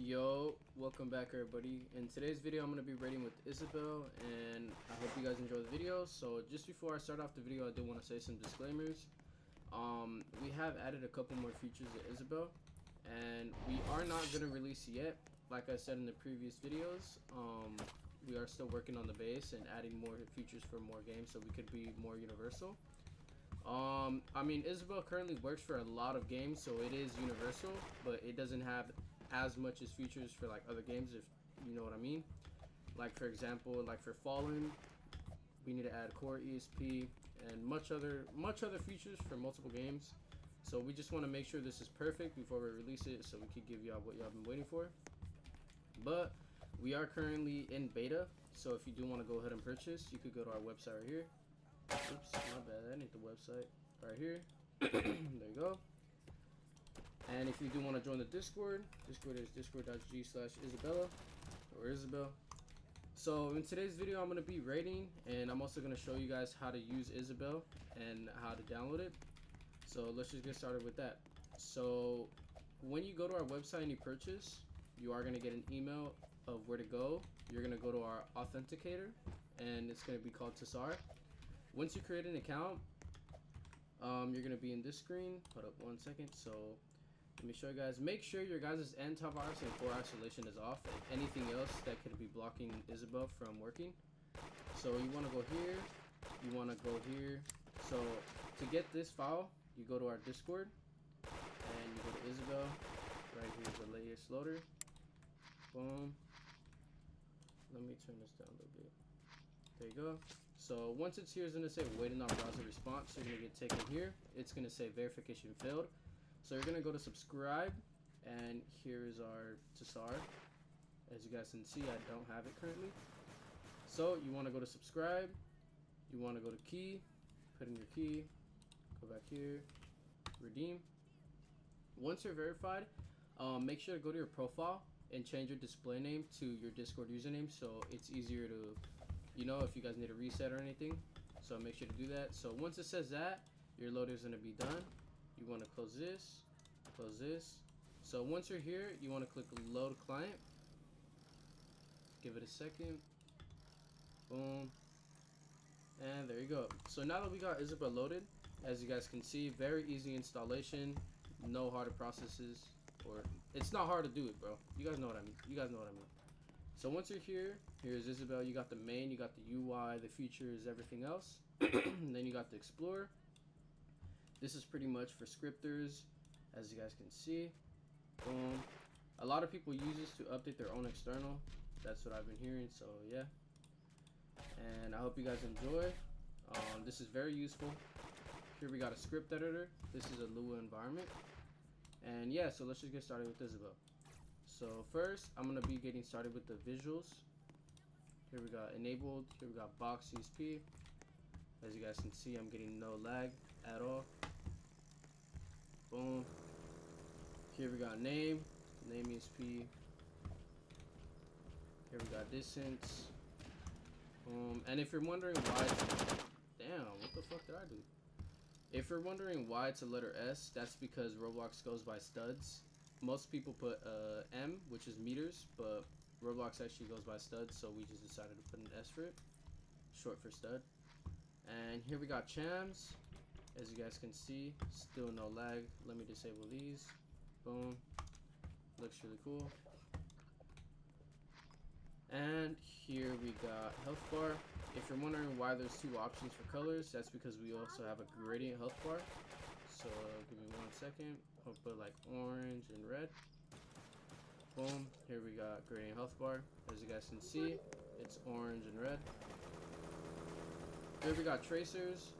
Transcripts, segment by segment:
Yo, welcome back everybody. In today's video I'm going to be raiding with Isabelle, and I hope you guys enjoy the video. So just before I start off the video, I do want to say some disclaimers. We have added a couple more features to Isabelle, and we are not going to release yet. Like I said in the previous videos, we are still working on the base and adding more features for more games so we could be more universal. I mean, Isabelle currently works for a lot of games, so it is universal, but it doesn't have as much as features for like other games, if you know what I mean. Like for example, like for Fallen, we need to add core ESP and much other features for multiple games. So we just want to make sure this is perfect before we release it, so we could give y'all what y'all been waiting for. But we are currently in beta, so if you do want to go ahead and purchase, you could go to our website right here. Oops, my bad, I need the website right here. There you go. And if you do want to join the Discord is discord.g/Isabella or Isabelle. So in today's video I'm going to be raiding, and I'm also going to show you guys how to use Isabelle and how to download it. So let's just get started with that. So when you go to our website and you purchase, you are going to get an email of where to go. You're going to go to our authenticator, and it's going to be called Tassar. Once you create an account, you're going to be in this screen. Hold up one second. So let me show you guys. Make sure your guys' antivirus and core isolation is off, and anything else that could be blocking Isabelle from working. So you want to go here, you want to go here. So to get this file, you go to our Discord and you go to Isabelle. Right here's the latest loader. Boom. Let me turn this down a little bit. There you go. So once it's here, it's going to say waiting on browser response. So you're going to get taken here. It's going to say verification failed. So you're going to go to subscribe, and here is our Tassar. As you guys can see, I don't have it currently. So you want to go to subscribe, you want to go to key, put in your key, go back here, redeem. Once you're verified, make sure to go to your profile and change your display name to your Discord username, so it's easier to, you know, if you guys need a reset or anything. So make sure to do that. So once it says that, your loader is going to be done. You want to close this, close this. So once you're here, you want to click load client. Give it a second. Boom. And there you go. So now that we got Isabelle loaded, as you guys can see, very easy installation, no harder processes, or it's not hard to do it, bro. You guys know what I mean. You guys know what I mean. So once you're here, here's Isabelle. You got the main, you got the UI, the features, everything else. Then you got the Explorer. This is pretty much for scripters, as you guys can see. Boom. A lot of people use this to update their own external. That's what I've been hearing, so yeah. And I hope you guys enjoy. This is very useful. Here we got a script editor. This is a Lua environment. And yeah, so let's just get started with Isabelle. So first, I'm going to be getting started with the visuals. Here we got enabled. Here we got box ESP. As you guys can see, I'm getting no lag at all. Boom. Here we got name ESP. Here we got distance. Boom. And if you're wondering why, damn, what the fuck did I do? If you're wondering why it's a letter S, that's because Roblox goes by studs. Most people put M, which is meters, but Roblox actually goes by studs, so we just decided to put an S for it, short for stud. And here we got chams. As you guys can see, still no lag. Let me disable these. Boom. Looks really cool. And here we got health bar. If you're wondering why there's two options for colors, that's because we also have a gradient health bar. So give me 1 second. I'll put like orange and red. Boom. Here we got gradient health bar. As you guys can see, it's orange and red. Here we got tracers.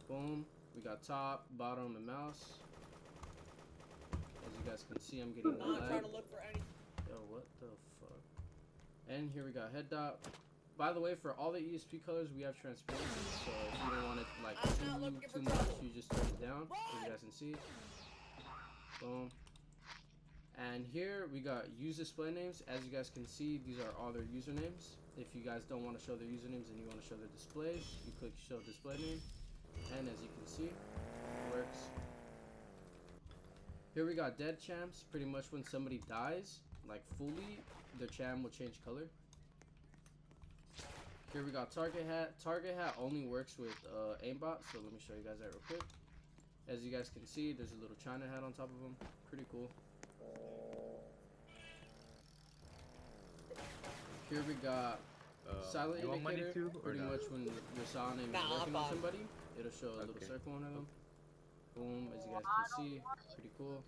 Boom. We got top, bottom, and mouse. As you guys can see, I'm getting no lag. Trying to look for any. Yo, what the fuck? And here we got head dot. By the way, for all the ESP colors, we have transparency. So if you don't want it like too much, you just turn it down. As you guys can see. Boom. And here we got use display names. As you guys can see, these are all their usernames. If you guys don't want to show their usernames and you want to show their displays, you click show display name. And as you can see, it works. Here we got dead champs. Pretty much when somebody dies, like fully, the cham will change color. Here we got target hat. Target hat only works with aimbot, so let me show you guys that real quick. As you guys can see, there's a little China hat on top of them. Pretty cool. Here we got silent indicator. Pretty much when your silent name is working on somebody, it'll show a little circle on them. Boom, as you guys can see, pretty cool.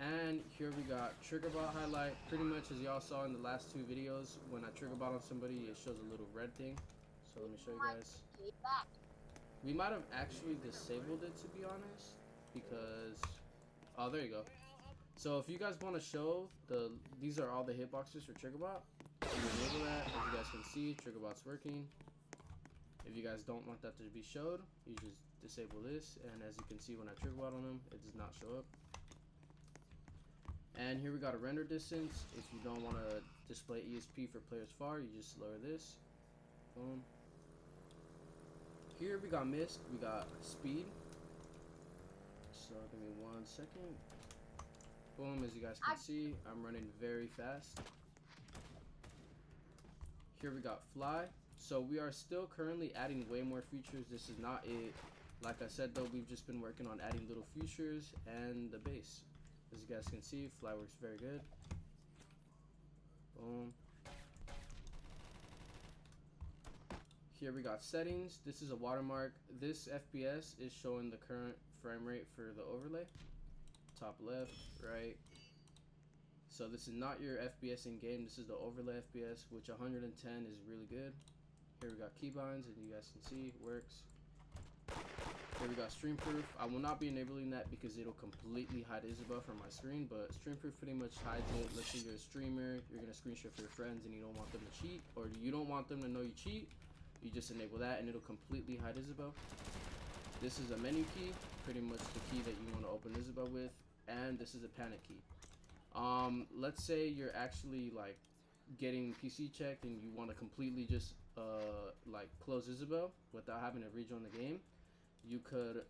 And here we got trigger bot highlight. Pretty much as y'all saw in the last 2 videos, when I trigger bot on somebody, it shows a little red thing. So let me show you guys. We might have actually disabled it, to be honest, because oh, there you go. So if you guys want to show these are all the hitboxes for trigger bot, you enable that. As you guys can see, trigger bot's working. If you guys don't want that to be showed, you just disable this, and as you can see when I trigger bot on them, it does not show up. And here we got a render distance. If you don't want to display ESP for players far, you just lower this. Boom. Here we got mist, we got speed. So give me 1 second. Boom, as you guys can see, I'm running very fast. Here we got fly. So we are still currently adding way more features. This is not it. Like I said though, we've just been working on adding little features and the base. As you guys can see, fly works very good. Boom. Here we got settings. This is a watermark. This FPS is showing the current frame rate for the overlay. Top left, right. So this is not your FPS in game. This is the overlay FPS, which 110 is really good. Here we got keybinds, and you guys can see it works. Here we got stream proof. I will not be enabling that because it'll completely hide Isabelle from my screen, but stream proof pretty much hides it. Let's say you're a streamer, you're gonna screen share for your friends and you don't want them to cheat, or you don't want them to know you cheat, you just enable that and it'll completely hide Isabelle. This is a menu key, pretty much the key that you want to open Isabelle with, and this is a panic key. Let's say you're actually like getting PC checked and you want to completely just like close Isabelle without having to rejoin the game. You could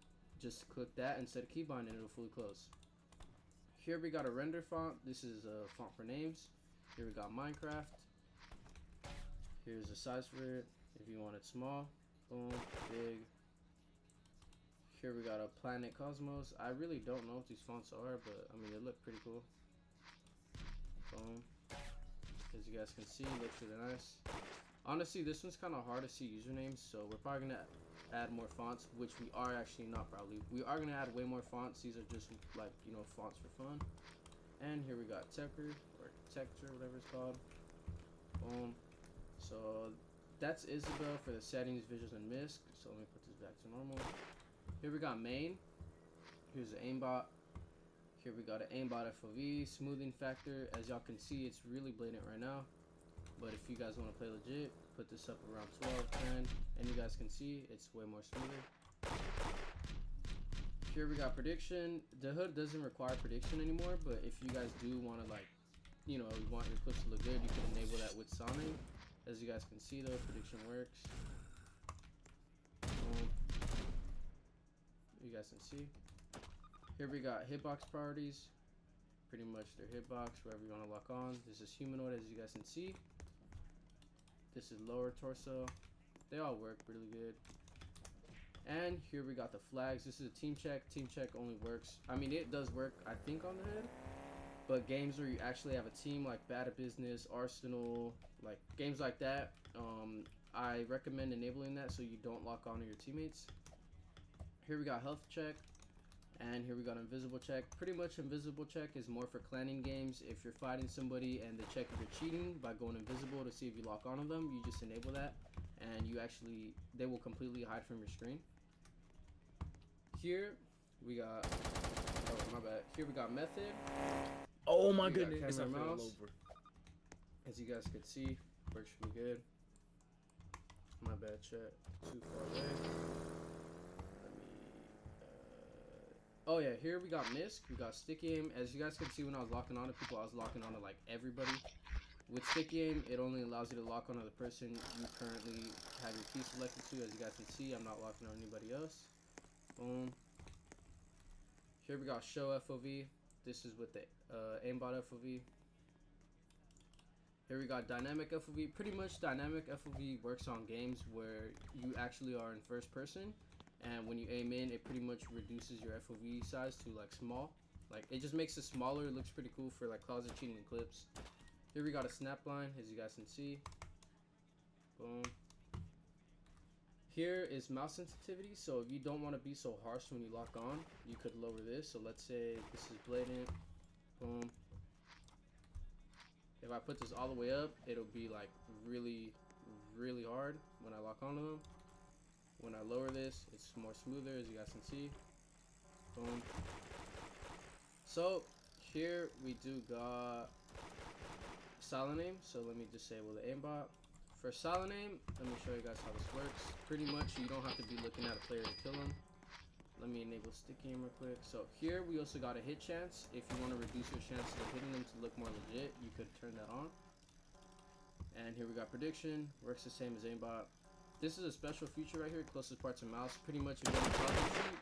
just click that and set a keybind and it'll fully close. Here we got a render font. This is a font for names. Here we got Minecraft. Here's the size for it. If you want it small, boom, big. Here we got a Planet Cosmos. I really don't know what these fonts are, but I mean they look pretty cool. Boom. As you guys can see, it looks really nice. Honestly, this one's kind of hard to see usernames, so we're probably gonna add more fonts, which we are actually not probably. We are gonna add way more fonts. These are just like, you know, fonts for fun. And here we got Tecker or Texture, whatever it's called. Boom. So that's Isabelle for the settings, visuals, and MISC. So let me put this back to normal. Here we got main. Here's the aimbot. Here we got an aimbot FOV, smoothing factor. As y'all can see, it's really blatant right now. But if you guys want to play legit, put this up around 12, 10, and you guys can see it's way more smoother. Here we got prediction. Dahood doesn't require prediction anymore, but if you guys do want to, like, you know, you want your clips to look good, you can enable that with Sonic. As you guys can see though, prediction works. You guys can see. Here we got hitbox priorities. Pretty much their hitbox, wherever you want to lock on. This is humanoid, as you guys can see. This is lower torso. They all work really good. And here we got the flags. This is a team check. Team check only works, I mean it does work I think on the head, but games where you actually have a team like Bad at Business, Arsenal, like games like that, I recommend enabling that so you don't lock on to your teammates. Here we got health check. And here we got invisible check. Pretty much invisible check is more for clanning games. If you're fighting somebody and they check if you're cheating by going invisible to see if you lock onto them, you just enable that and you actually, they will completely hide from your screen. Here we got, oh my bad, here we got method. Oh my goodness, camera mouse. As you guys can see, works really good. My bad, chat, too far away. Oh yeah, here we got MISC, we got sticky aim. As you guys can see, when I was locking on to people, I was locking on to like everybody. With sticky aim, it only allows you to lock on to the person you currently have your key selected to. As you guys can see, I'm not locking on anybody else. Boom. Here we got show FOV. This is with the aimbot FOV. Here we got dynamic FOV. Pretty much dynamic FOV works on games where you actually are in first person, and when you aim in, it pretty much reduces your FOV size to like small. Like it just makes it smaller. It looks pretty cool for like closet cheating clips. Here we got a snap line, as you guys can see. Boom. Here is mouse sensitivity. So if you don't want to be so harsh when you lock on, you could lower this. So let's say this is blatant. Boom. If I put this all the way up, it'll be like really, really hard when I lock onto them. When I lower this, it's more smoother, as you guys can see. Boom. So here we do got silent aim. So let me disable the aimbot. For silent aim, let me show you guys how this works. Pretty much you don't have to be looking at a player to kill him. Let me enable sticky aim real quick. So here we also got a hit chance. If you want to reduce your chances of hitting them to look more legit, you could turn that on. And here we got prediction. Works the same as aimbot. This is a special feature right here, closest part to mouse. Pretty much if you want to closet cheat,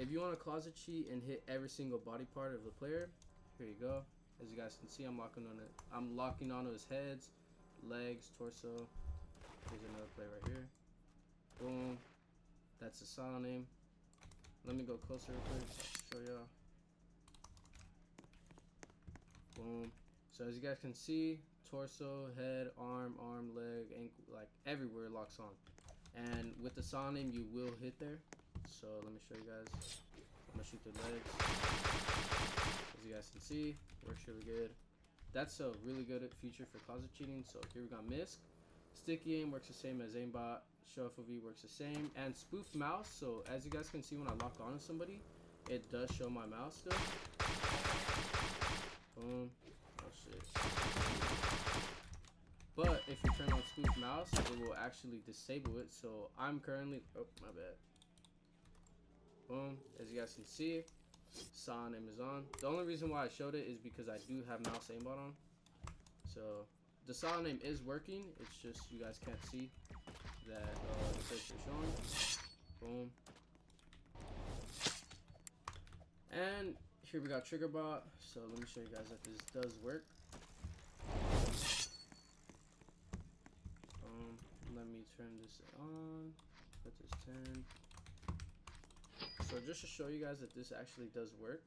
if you want to closet cheat and hit every single body part of the player, here you go. As you guys can see, I'm locking on it. I'm locking onto his heads, legs, torso. Here's another play right here. Boom. That's the silent aim. Let me go closer real quick, show y'all. Boom. So as you guys can see, torso, head, arm, leg, ankle, like everywhere locks on. And with the silent aim, you will hit there. So let me show you guys. I'm gonna shoot the legs. As you guys can see, works really good. That's a really good feature for closet cheating. So here we got misc. Sticky aim works the same as aimbot. Show FOV works the same. And spoof mouse. So as you guys can see, when I lock onto somebody, it does show my mouse still. Boom. Oh shit. But if you turn on spoof mouse, it will actually disable it. So I'm currently, oh my bad. Boom. As you guys can see, silent aim is on. The only reason why I showed it is because I do have mouse aimbot on. So the silent aim is working. It's just you guys can't see that the picture is showing. Boom. And here we got trigger bot. So let me show you guys that this does work. Let me turn this on. Put this 10. So just to show you guys that this actually does work,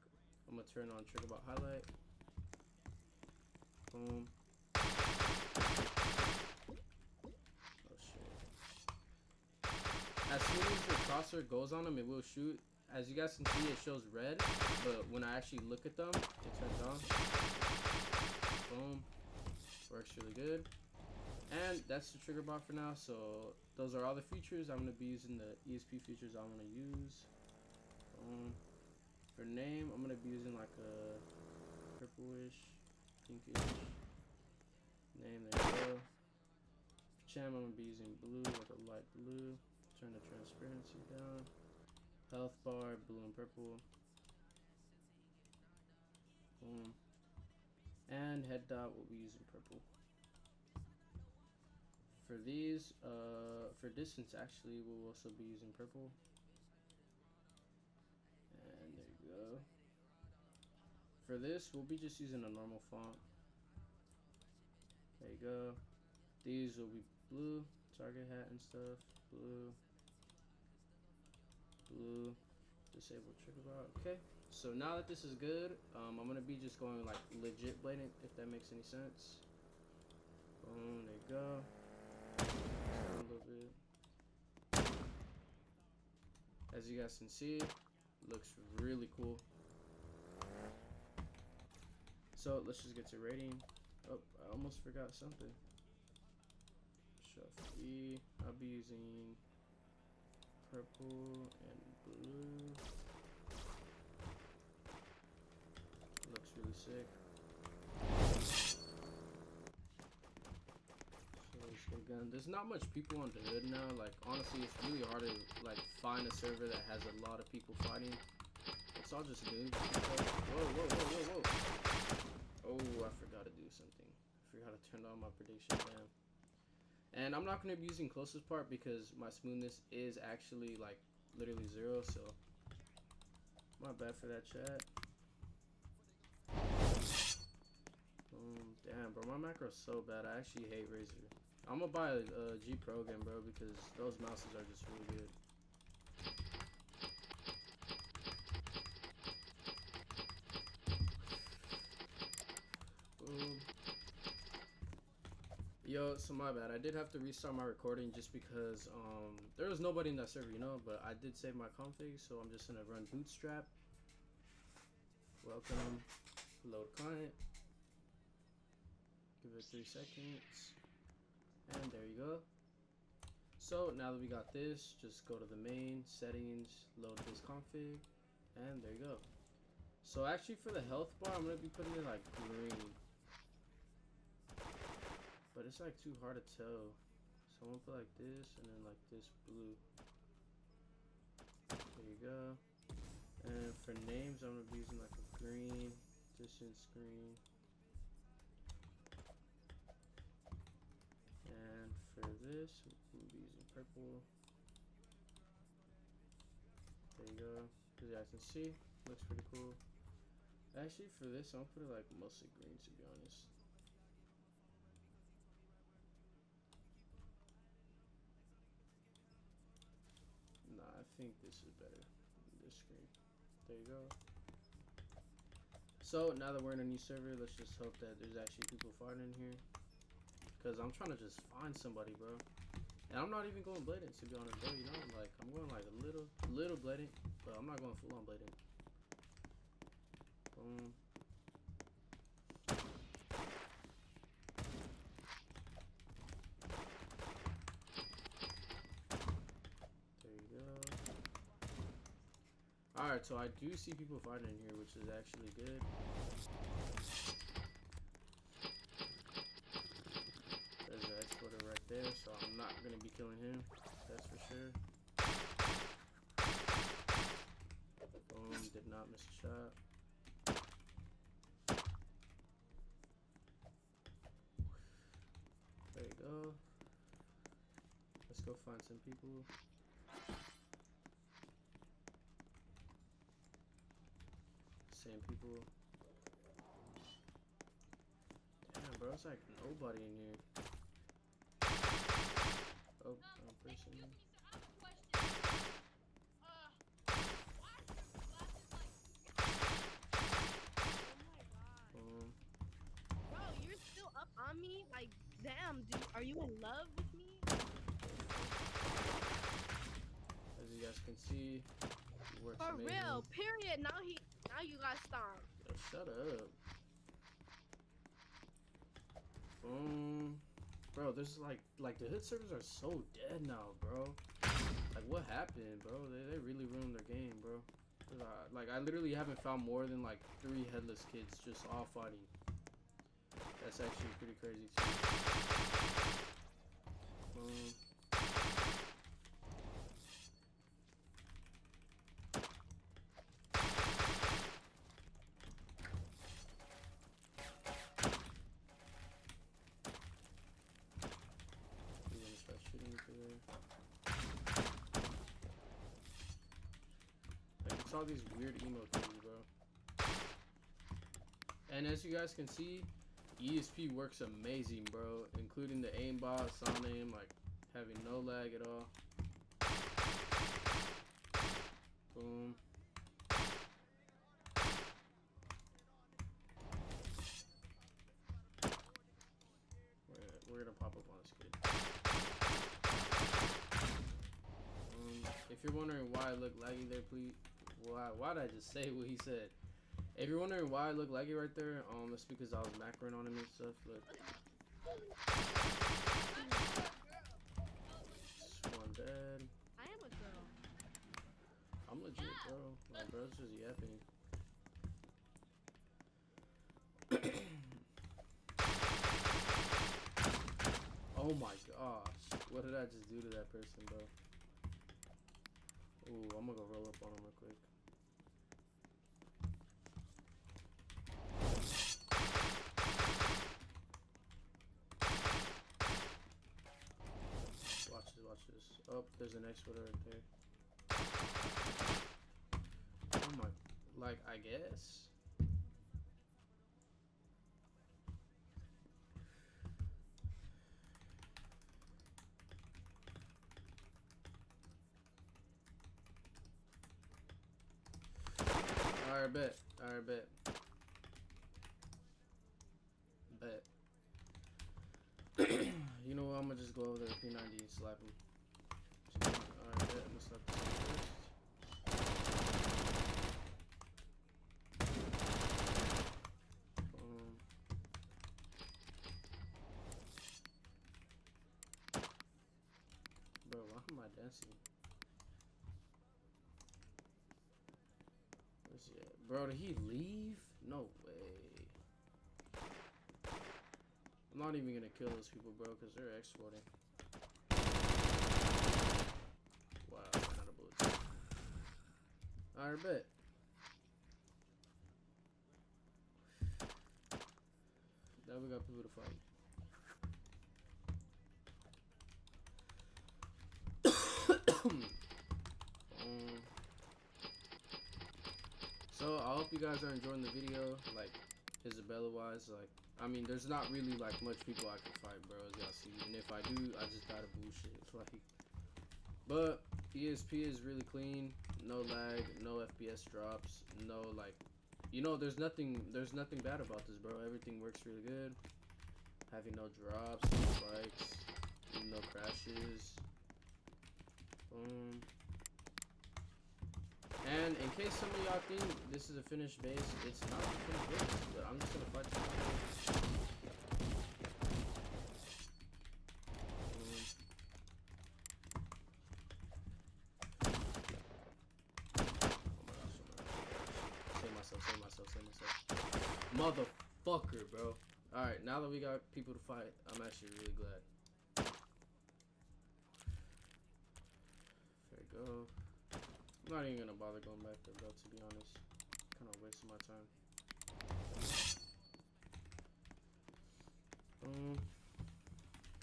I'm gonna turn on trigger bot highlight. Boom. Oh shit. As soon as the crosshair goes on them, it will shoot. As you guys can see, it shows red, but when I actually look at them, it turns on. Boom. Works really good. And that's the trigger bot for now. So those are all the features. I'm going to be using the ESP features I want to use. For name, I'm going to be using like a purplish, pinkish name. There you go. Cham, I'm going to be using blue, like a light blue. Turn the transparency down. Health bar, blue and purple. Boom. And head dot, we'll be using purple. For these, for distance actually, we'll also be using purple. And there you go. For this, we'll be just using a normal font. There you go. These will be blue, target hat and stuff. Blue. Blue. Disable trigger bar. Okay. So now that this is good, I'm gonna be just going like legit blatant, if that makes any sense. Boom. There you go. A little bit. As you guys can see, looks really cool. So let's just get to rating. Oh, I almost forgot something. Shuffle E. I'll be using purple and blue. Looks really sick. There's not much people on Dahood now. Like honestly, it's really hard to like find a server that has a lot of people fighting. It's all just noobs. Whoa. Oh, I forgot to do something. I forgot to turn on my prediction. Damn. And I'm not gonna be using closest part because my smoothness is actually like literally 0. So my bad for that, chat. macro's so bad. I actually hate Razer. I'm gonna buy a G Pro again, bro, because those mouses are just really good. Boom. Yo, so my bad. I did have to restart my recording just because there was nobody in that server, you know, but I did save my config, so I'm just gonna run bootstrap. Welcome. Load client. Give it 3 seconds. And there you go. So now that we got this, just go to the main settings, load this config, and there you go. So actually for the health bar, I'm gonna be putting it like green, but it's like too hard to tell. So I'm gonna put like this and then like this blue. There you go. And for names, I'm gonna be using like a green, distance green. And for this, I'm gonna be using purple. There you go. As you guys can see, looks pretty cool. Actually, for this, I'm gonna put it like mostly green, to be honest. Nah, I think this is better than this screen. There you go. So now that we're in a new server, let's just hope that there's actually people farting in here, because I'm trying to just find somebody, bro. And I'm not even going blatant, to be honest, bro. You know, like I'm going like a little blatant, but I'm not going full on blatant. Boom. There you go. Alright, so I do see people fighting in here, which is actually good. There's an exploiter right there, so I'm not going to be killing him. That's for sure. Boom, did not miss a shot. There you go. Let's go find some people. Same people. Damn, bro, it's like nobody in here. Oh, wrong person. Bro, you're still up on me? Like, damn, dude, are you in love with me? As you guys can see, it works For amazing. real, period. Now you got stomped. Yo, shut up. Bro, there's like the hood servers are so dead now, bro. Like, what happened, bro? They really ruined their game, bro. Like, I literally haven't found more than like 3 headless kids just all fighting. That's actually pretty crazy too. Like, it's all these weird emotes, bro. And as you guys can see, ESP works amazing, bro. Including the aimbot, sound aim, like having no lag at all. Boom. We're gonna pop up on this kid. If you're wondering why I look laggy there, please. Why did I just say what he said? If you're wondering why I look laggy right there, it's because I was macroing on him and stuff. Look. One dead. I am a girl. I'm legit, bro. My bro's just yapping. Oh my gosh. What did I just do to that person, bro? Ooh, I'm gonna go roll up on him real quick. Watch this. Oh, there's an exploiter right there. Oh my, like, I guess. Alright, bet. Alright, bet. Bet. You know what? I'm gonna just go over there with P90 and slap him. Alright, bet. I'm gonna slap this one first. Bro, why am I dancing? Where's he at? Bro, did he leave? No way. I'm not even gonna kill those people, bro, because they're exporting. Wow, I ran out of bullets. Alright, bet. Now we got people to fight. So I hope you guys are enjoying the video, like Isabella wise. Like, I mean, there's not really like much people I can fight, bro, as y'all see. And if I do, I just die to bullshit. Like, but ESP is really clean, no lag, no FPS drops, no like, you know, there's nothing bad about this, bro. Everything works really good. Having no drops, no spikes, no crashes. And in case some of y'all think this is a finished base, it's not a finished base, but I'm just gonna fight you. Oh my gosh. Save myself. Motherfucker, bro. Alright, now that we got people to fight, I'm actually really glad. There we go. I'm not even gonna bother going back there, bro, to be honest. Kind of wasting my time.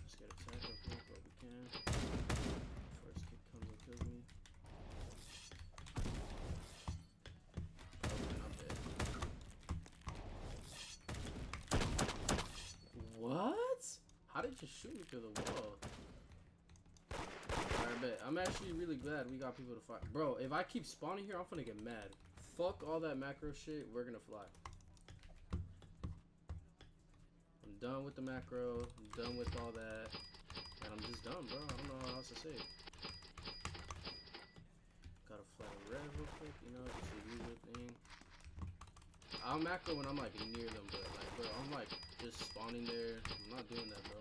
Let's get attacked real quick, but we can. First kick comes and kills me. Oh, man, I'm dead. What? How did you shoot me through the wall? Alright, bet. I'm actually really glad we got people to fight. Bro, if I keep spawning here, I'm gonna get mad. Fuck all that macro shit. We're gonna fly. I'm done with the macro. I'm done with all that. And I'm just done, bro. I don't know how else to say it. Gotta fly red real quick, you know, just the usual thing. I'll macro when I'm like near them, but like, bro, I'm like just spawning there. I'm not doing that, bro.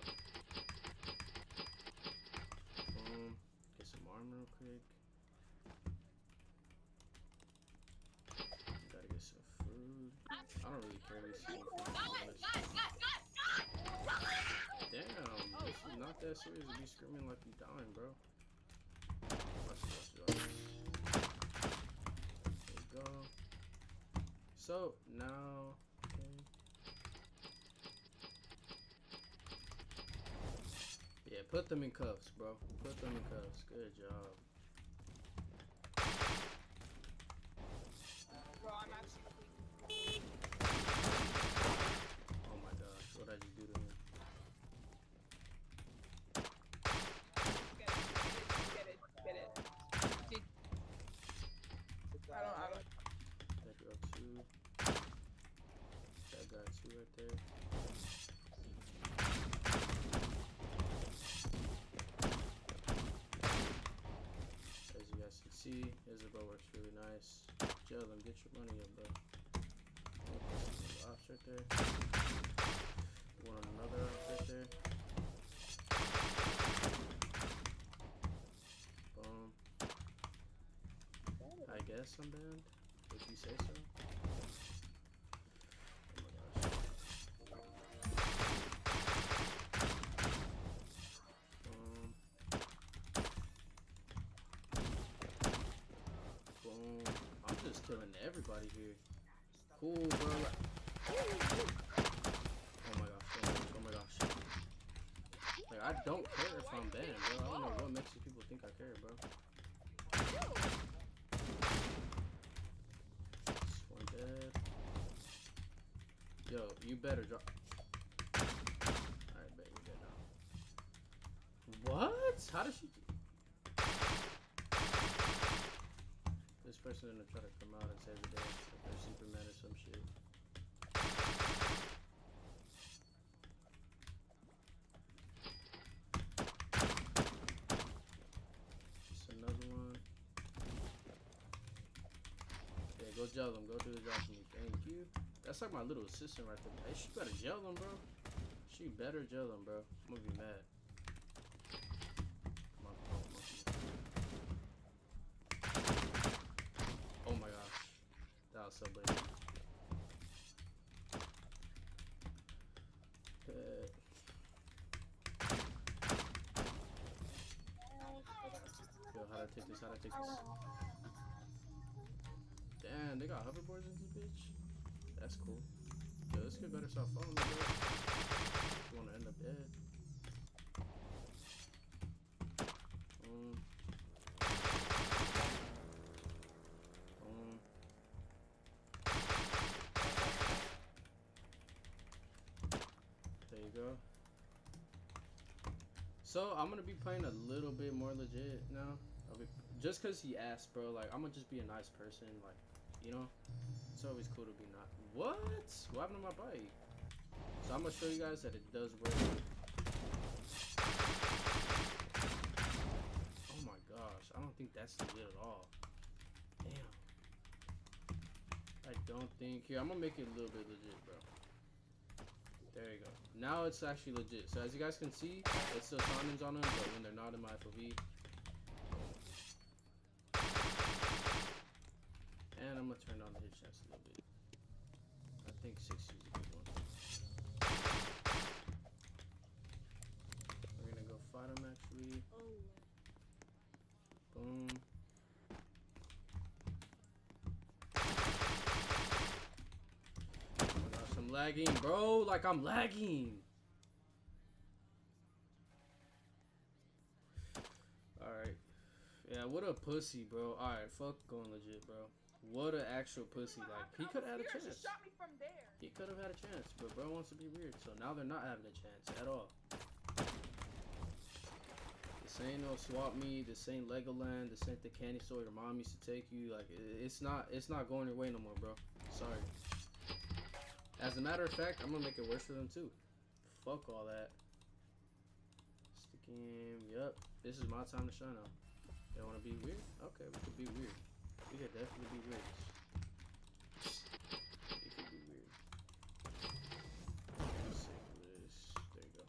Get some armor real quick. Gotta get some food. I don't really care to see food. Damn, this is not that serious to be screaming like you dying, bro. Watch this, there we go. So now, okay. Yeah, put them in cuffs, bro. Put them in cuffs. Good job. Bro, I'm actually. Oh my gosh, what did you do to him? Get it. I don't. That girl too. That guy too right there. As you guys can see, Isabelle works really nice. Jail them, get your money up, bro. Ops right there. One on another ops right there. Boom. I guess I'm banned, if you say so. Oh my gosh. Boom. I'm just killing everybody here. Cool, bro. Oh my gosh. Like, I don't care if I'm banned, bro. I don't know what makes you people think I care, bro. This one dead. Yo, you better drop. Alright, bet you're dead now. What? How did she... This person gonna try to come out and save the day. Like they're Superman or some shit. Just another one. Yeah, go gel them. Go do the job for me. Thank you. That's like my little assistant right there. Hey, she better gel them, bro. She better gel them, bro. I'm gonna be mad. Come on, come on, come on. Oh my gosh. That was so bad. Yo, how to take this? How to take this? Damn, they got hoverboards in this bitch. That's cool. Yo, this kid better stop following me, bro. You wanna end up dead. There you go. So I'm gonna be playing a little bit more legit now. Just cause he asked, bro. Like I'm gonna just be a nice person. Like, you know, it's always cool to be not. What? What happened to my bike? So I'm gonna show you guys that it does work. Oh my gosh, I don't think that's legit at all. Damn. I don't think. Here, I'm gonna make it a little bit legit, bro. There you go. Now it's actually legit. So as you guys can see, it's still condoms on them, but when they're not in my FOV. And I'm gonna turn down the hit chance a little bit. I think 60 is a good one. We're gonna go fight him actually. Boom. Oh my gosh, I'm lagging, bro. Like I'm lagging. Alright. Yeah, what a pussy, bro. Alright, fuck going legit, bro. What an actual pussy. Like, he could have had a chance. She shot me from there. He could have had a chance, but bro wants to be weird. So now they're not having a chance at all. This ain't no swap meet. This ain't Legoland. This ain't the candy store your mom used to take you. Like, it's not going your way no more, bro. Sorry. As a matter of fact, I'm gonna make it worse for them too. Fuck all that. Sticking. Yup. This is my time to shine out. They wanna be weird? Okay, we could be weird. We could definitely be weird. We could be weird. Save this. There you go.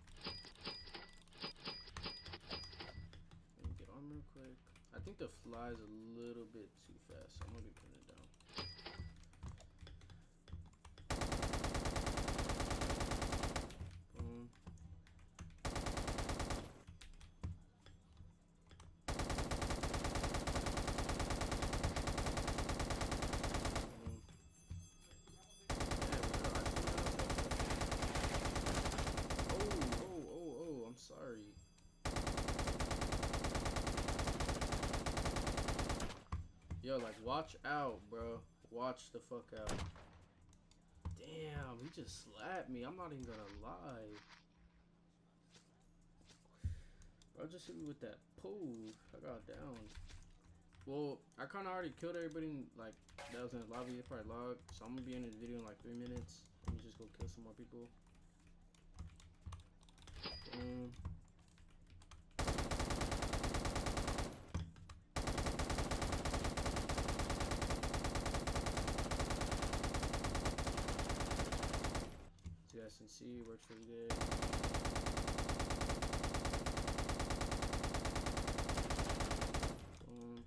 Let me get on real quick. I think the fly is a little bit too fast, so I'm gonna be putting it down. Boom. Sorry. Yo, like, watch out, bro. Watch the fuck out. Damn, he just slapped me. I'm not even gonna lie. Bro, just hit me with that pull. I got down. Well, I kind of already killed everybody, like, that was in the lobby. They probably logged. So I'm gonna be in this video in like 3 minutes. Let me just go kill some more people. Boom. So you guys can see, works really good. Boom.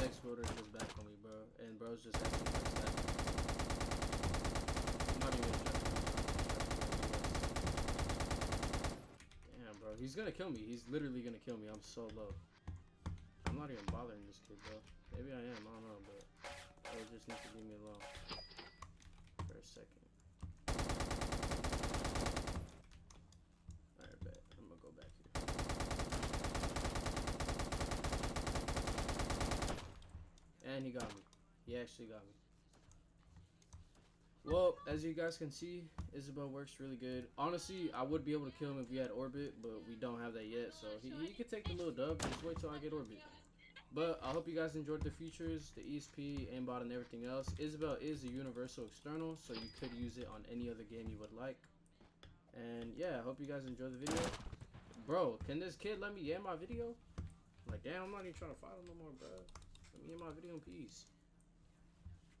Exploder is back on me, bro, and bro's just actually like that. I'm not even Damn, bro, he's gonna kill me. He's literally gonna kill me. I'm so low. I'm not even bothering this kid, bro. Maybe I am. I don't know, but bro just needs to leave me alone for a second. Alright, bet. I'm gonna go back here. And he got me. He actually got me. Well, as you guys can see, Isabelle works really good. Honestly, I would be able to kill him if we had Orbit, but we don't have that yet. So he could take the little dub. Just wait till I get Orbit. But I hope you guys enjoyed the features, the ESP, aimbot, and everything else. Isabelle is a universal external, so you could use it on any other game you would like. And yeah, I hope you guys enjoyed the video. Bro, can this kid let me end my video? Like, damn, I'm not even trying to fight him no more, bro. Let me end my video in peace.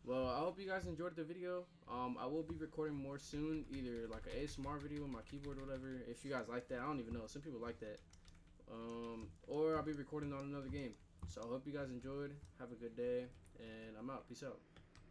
Well, I hope you guys enjoyed the video. I will be recording more soon, either like an ASMR video with my keyboard or whatever. If you guys like that, I don't even know. Some people like that. Or I'll be recording on another game. So I hope you guys enjoyed. Have a good day, and I'm out. Peace out.